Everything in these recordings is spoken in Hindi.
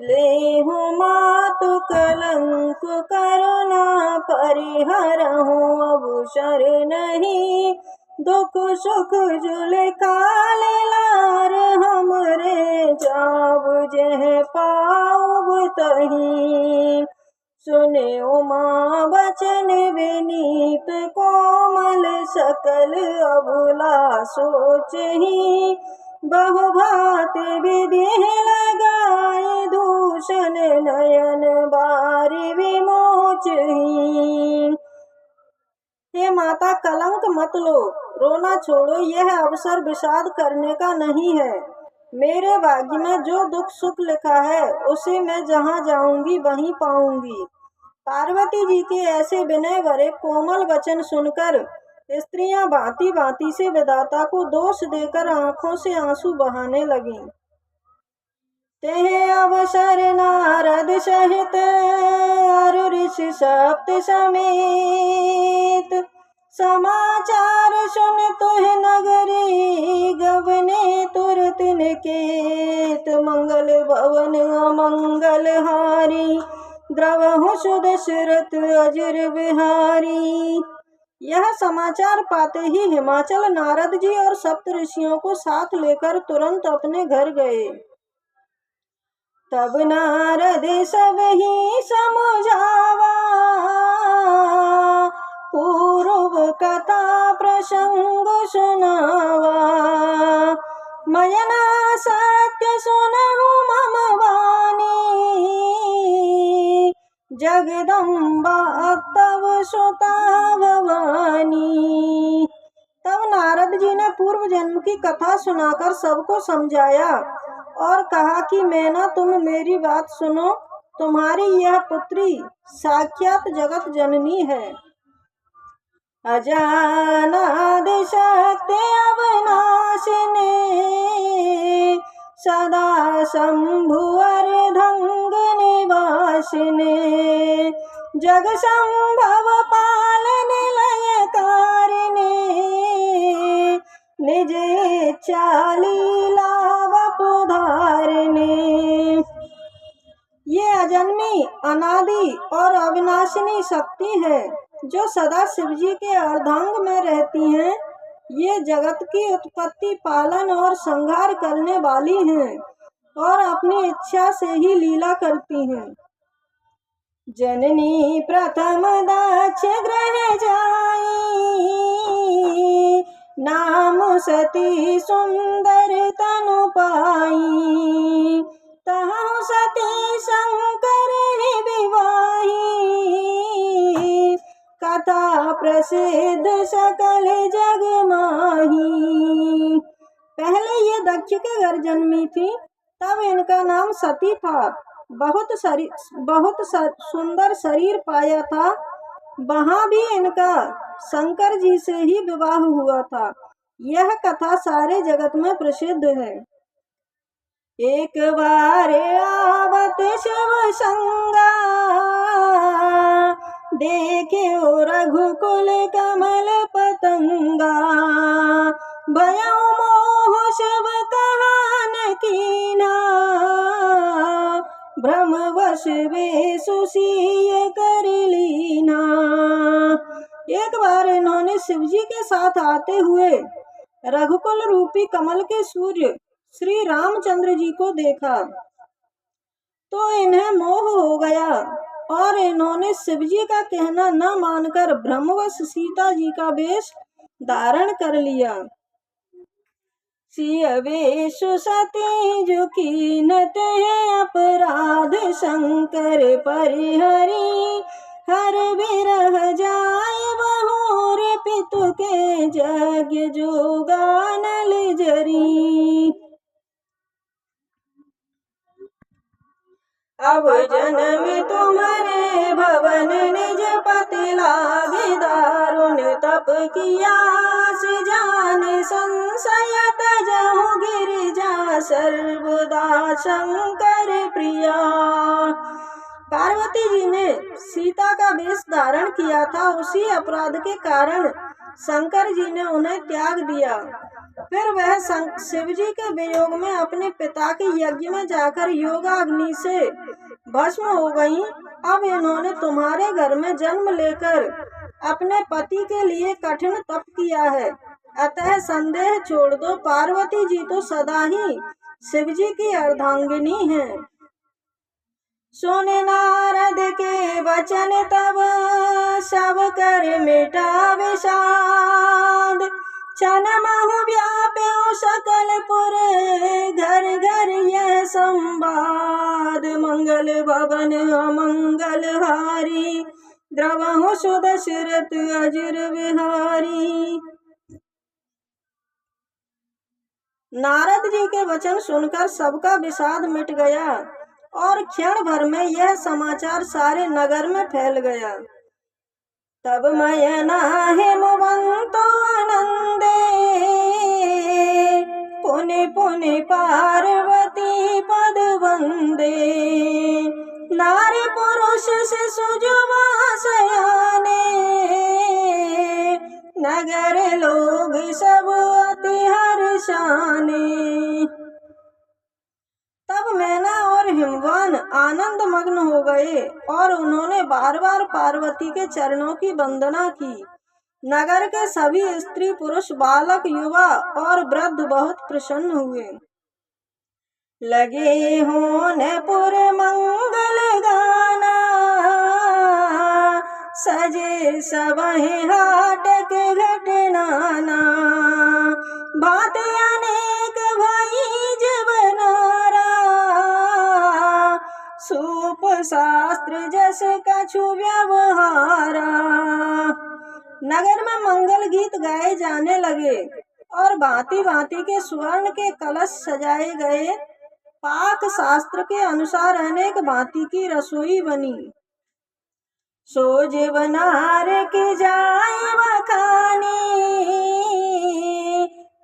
लेहु मातु कलंक करुणा परिहरहु अवसर नहीं। दुख सुख जुल काल लार हमरे जाब जह पाऊब तही। सुने उमा बचन विनीत कोमल सकल अबुला सोचही। बहु भांति विधि लगाए दूषण नयन बारी विमोचही। हे माता, कलंक मत लो, रोना छोड़ो। यह अवसर विषाद करने का नहीं है। मेरे भाग्य में जो दुख सुख लिखा है उसे मैं जहाँ जाऊंगी वहीं पाऊंगी। पार्वती जी के ऐसे विनय भरे कोमल वचन सुनकर स्त्रियां भांति भांति से विधाता को दोष देकर आंखों से आंसू बहाने लगीं। तेह अवसर नारद सहित अरु ऋषि सप्त समेत। समाचार सुन तुह नगरी गवने तुरत निकेत। मंगल भवन अमंगल हारी द्रवहु सुदशरथ अजर बिहारी। यह समाचार पाते ही हिमाचल नारद जी और सप्त ऋषियों को साथ लेकर तुरंत अपने घर गए। तब नारद सब ही समझावा पूर्व कथा प्रसंग सुनावा। मयना सत्य सुनहु मम वाणी जगदम्बा तव सुता भवानी। तब नारद जी ने पूर्व जन्म की कथा सुनाकर सबको समझाया और कहा कि मैना, तुम मेरी बात सुनो। तुम्हारी यह पुत्री साक्षात जगत जननी है। अजानादि शक्ति अविनाशिनी सदा शंभु अर्धंग निवासिनी। जग संभव पालन लय कारिणी निज इच्छा लीला वपुधारिणी। ये अजन्मी, अनादि और अविनाशिनी शक्ति है जो सदा शिव जी के अर्धांग में रहती हैं। ये जगत की उत्पत्ति, पालन और संहार करने वाली हैं और अपनी इच्छा से ही लीला करती हैं। जननी प्रथम दक्ष गृह जाई नाम सती सुंदर तनु पाई। तहु सती शंकर विवाही कथा प्रसिद्ध सकल जग माही। पहले ये दक्ष के घर जन्मी थी, तब इनका नाम सती था। बहुत सुंदर शरीर पाया था। वहाँ भी इनका शंकर जी से ही विवाह हुआ था। यह कथा सारे जगत में प्रसिद्ध है। एक बार आवत शिव संगा देखे रघुकुल कमल पतंगा। भयउ मोह शिव कहान कीना भ्रमवश वेशु सिय कर लीना। एक बार इन्होंने शिव जी के साथ आते हुए रघुकुल रूपी कमल के सूर्य श्री रामचंद्र जी को देखा तो इन्हें मोह हो गया और इन्होंने शिव जी का कहना न मानकर भ्रमवश सीता जी का वेश धारण कर लिया। सिय वेशु सती जो कीनते अपराध शंकर परिहरी। हर बिरह जाय बहुर पितु के यज्ञ जोगानल जरी। अब जन्म तुम्हारे भवन निज पति लागे दारुण तप किया। जान संशय तजहु गिरिजा सर्वदा शंकर प्रिया। पार्वती जी ने सीता का वेश धारण किया था, उसी अपराध के कारण शंकर जी ने उन्हें त्याग दिया। फिर वह शिव जी के वियोग में अपने पिता के यज्ञ में जाकर योगाग्नि से भस्म हो गईं। अब इन्होंने तुम्हारे घर में जन्म लेकर अपने पति के लिए कठिन तप किया है, अतः संदेह छोड़ दो। पार्वती जी तो सदा ही शिव जी की अर्धांगिनी हैं। सुने नारद के वचन तब सब कर मिटा विषाद, चन महु व्याप्यो सकल पुर घर घर यह संवाद। मंगल भवन अमंगल हारी, द्रवहु सुदशरथ अजिर बिहारी। नारद जी के वचन सुनकर सबका विषाद मिट गया और क्षण भर में यह समाचार सारे नगर में फैल गया। तब मयना हिमवंतो आनंदे, पुनि पुनि पार्वती पद वंदे। नारी पुरुष शिशु जुवा सयाने, नगर लोग सब अति हर्षाने। तब मैना और हिमवान आनंद मग्न हो गए और उन्होंने बार बार पार्वती के चरणों की वंदना की। नगर के सभी स्त्री पुरुष बालक युवा और वृद्ध बहुत प्रसन्न हुए। लगे होने पुर मंगल गाना, सजे सबहि हाटक घटनाना। बात अनेक भई जबनारा, सूप शास्त्र जस कछु व्यवहारा। नगर में मंगल गीत गाए जाने लगे और भांति भांति के स्वर्ण के कलश सजाए गए। पाक शास्त्र के अनुसार अनेक भांति की रसोई बनी। सो जीवनार की जाय बखानी,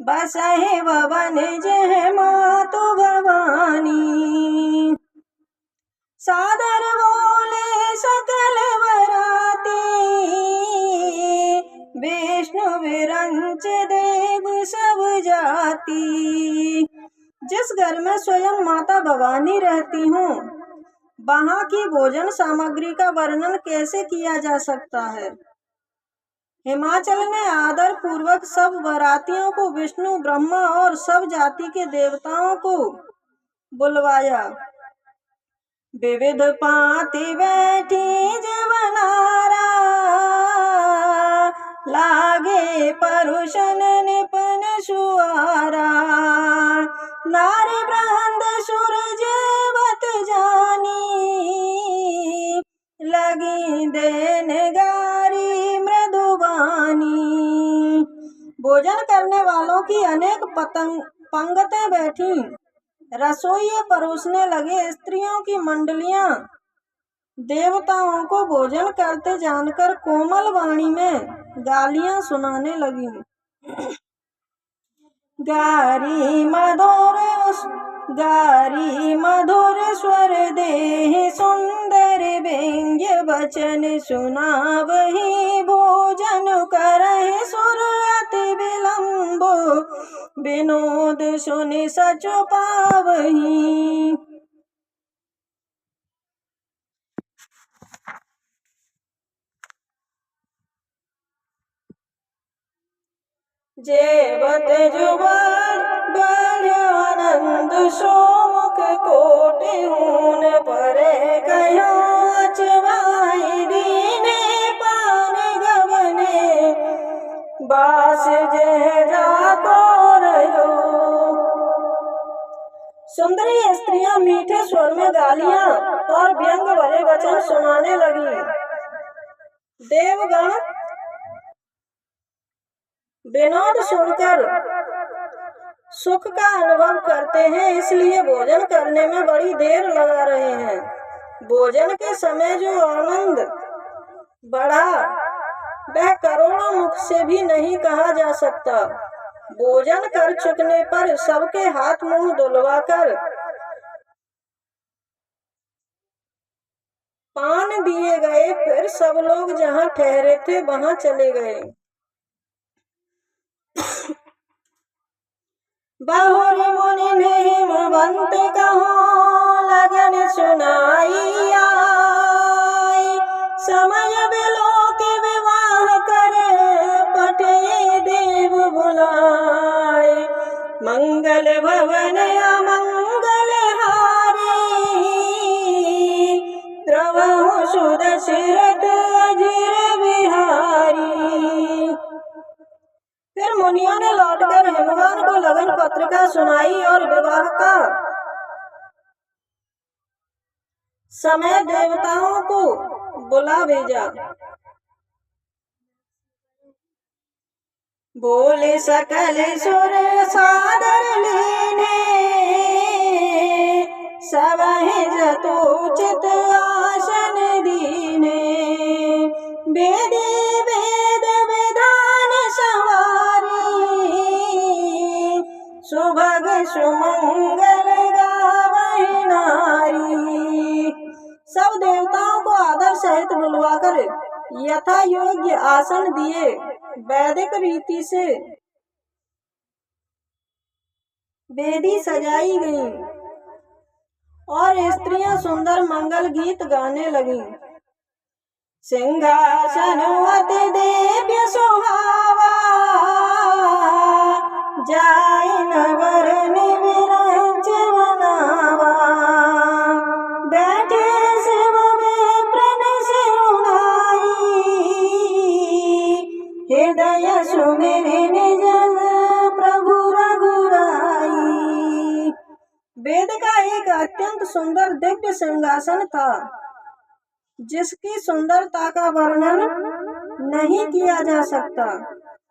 बसहे भवन जय मातु भवानी। सादर बोले सकल बराती, विष्णु विरंच देव सब जाति। जिस घर में स्वयं माता भवानी रहती हूँ, वहाँ की भोजन सामग्री का वर्णन कैसे किया जा सकता है। हिमाचल ने आदर पूर्वक सब बरातियों को, विष्णु ब्रह्मा और सब जाति के देवताओं को बुलवाया। विविध पाति बैठी जवनारा, लागे परुषन निपन सुआरा। नारी ब्रह्मंड सूरज बत जानी, लगी देन गारी मृदुबानी। भोजन करने वालों की अनेक पंगतें बैठी, रसोई परोसने लगे। स्त्रियों की मंडलियां देवताओं को भोजन करते जानकर कोमल वाणी में गालियां सुनाने लगी। गारी मधुर स्वर देहि, सुंदर व्यंग्य वचन सुनावहि। भोजन करहि सुर अति विलंबो, विनोद सुनि सचु पावहि। जेवत जुबान बलियानंद, सोमुख कोटि हून परे। कहो अचवाई दीने पान गवने, बास जय जातो रहो। सुंदरी स्त्रियां मीठे स्वर में गालियां और व्यंग भरे वचन सुनाने लगी। देवगण विनोद सुनकर सुख का अनुभव करते हैं, इसलिए भोजन करने में बड़ी देर लगा रहे हैं। भोजन के समय जो आनंद बढ़ा वह करोड़ों मुख से भी नहीं कहा जा सकता। भोजन कर चुकने पर सबके हाथ मुंह धुलवाकर पान दिए गए। फिर सब लोग जहाँ ठहरे थे वहां चले गए। बहुर मुनि हिमवंत कहो लगन सुनाई आई। समय बिलो के विवाह करे पटे देव बुलाए। मंगल भवन अमंगल हारी द्रवहु सुदशरथ अजिर बिहारी। फिर मुनियों ने लौटकर हिमवान को लगन पत्रिका सुनाई और विवाह का समय देवताओं को बुला भेजा। बोले सकल सुर सादर लीने सबहि जतोचित आसन दीने। वेदी वेद विधान सवारी सुभग सुमंगल गावहि नारी। सब देवताओं को आदर सहित बुलवाकर यथा योग्य आसन दिए। वैदिक रीति से वेदी सजाई गईं और स्त्रियां सुंदर मंगल गीत गाने लगीं। सिंहासन अति दिव्य सुहावा जाय नवर निविरंच बनावा। बैठे शिव विप्रन सिरुनाई हृदय सुमिरि निज प्रभु रघुराई। वेद का एक अत्यंत सुंदर दिव्य सिंहासन था जिसकी सुंदरता का वर्णन नहीं किया जा सकता,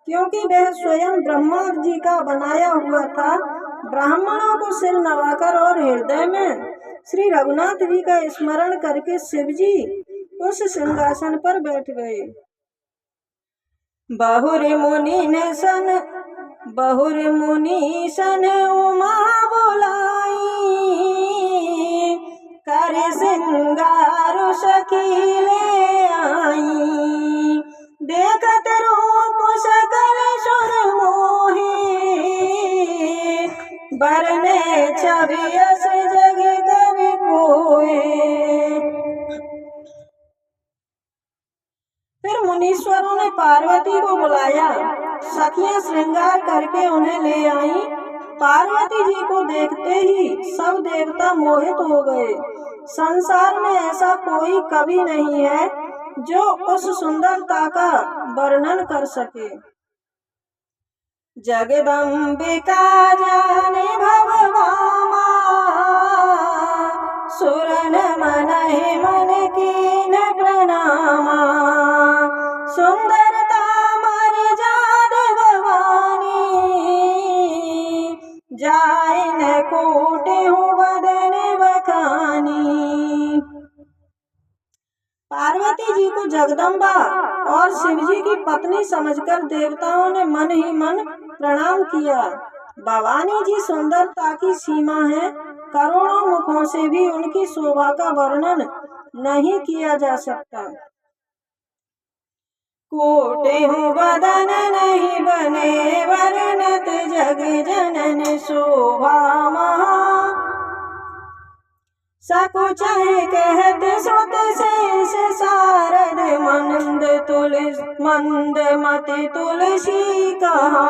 क्योंकि वह स्वयं ब्रह्मा जी का बनाया हुआ था। ब्राह्मणों को सिर नवाकर और हृदय में श्री रघुनाथ जी का स्मरण करके शिव जी उस सिंहासन पर बैठ गए। बहुर मुनि सन उमा बुलाई कर सिंगार सखी ले आई। देखत रूप सकल सुर मोहि बरने छवि यस जग कवि कोय। फिर मुनीश्वरों ने पार्वती को बुलाया। सखियां श्रृंगार करके उन्हें ले आईं। पार्वती जी को देखते ही सब देवता मोहित हो गए। संसार में ऐसा कोई कवि नहीं है जो उस सुंदरता का वर्णन कर सके। जगदम्बिका जाने भवभामा सुरन मनहि मन कीन प्रणामा। सुंदरता मर्याद भवानी जाय न कोटिहु बदन बखानी। पार्वती जी को जगदम्बा और शिव जी की पत्नी समझकर देवताओं ने मन ही मन प्रणाम किया। भवानी जी सुंदरता की सीमा है। करोड़ों मुखों से भी उनकी शोभा का वर्णन नहीं किया जा सकता। कोटिहु बदन नहीं बने वर्णत जग जनन शोभा महा। सकुच कहत सुत शेष सारद मंद मति तुलसी कहा।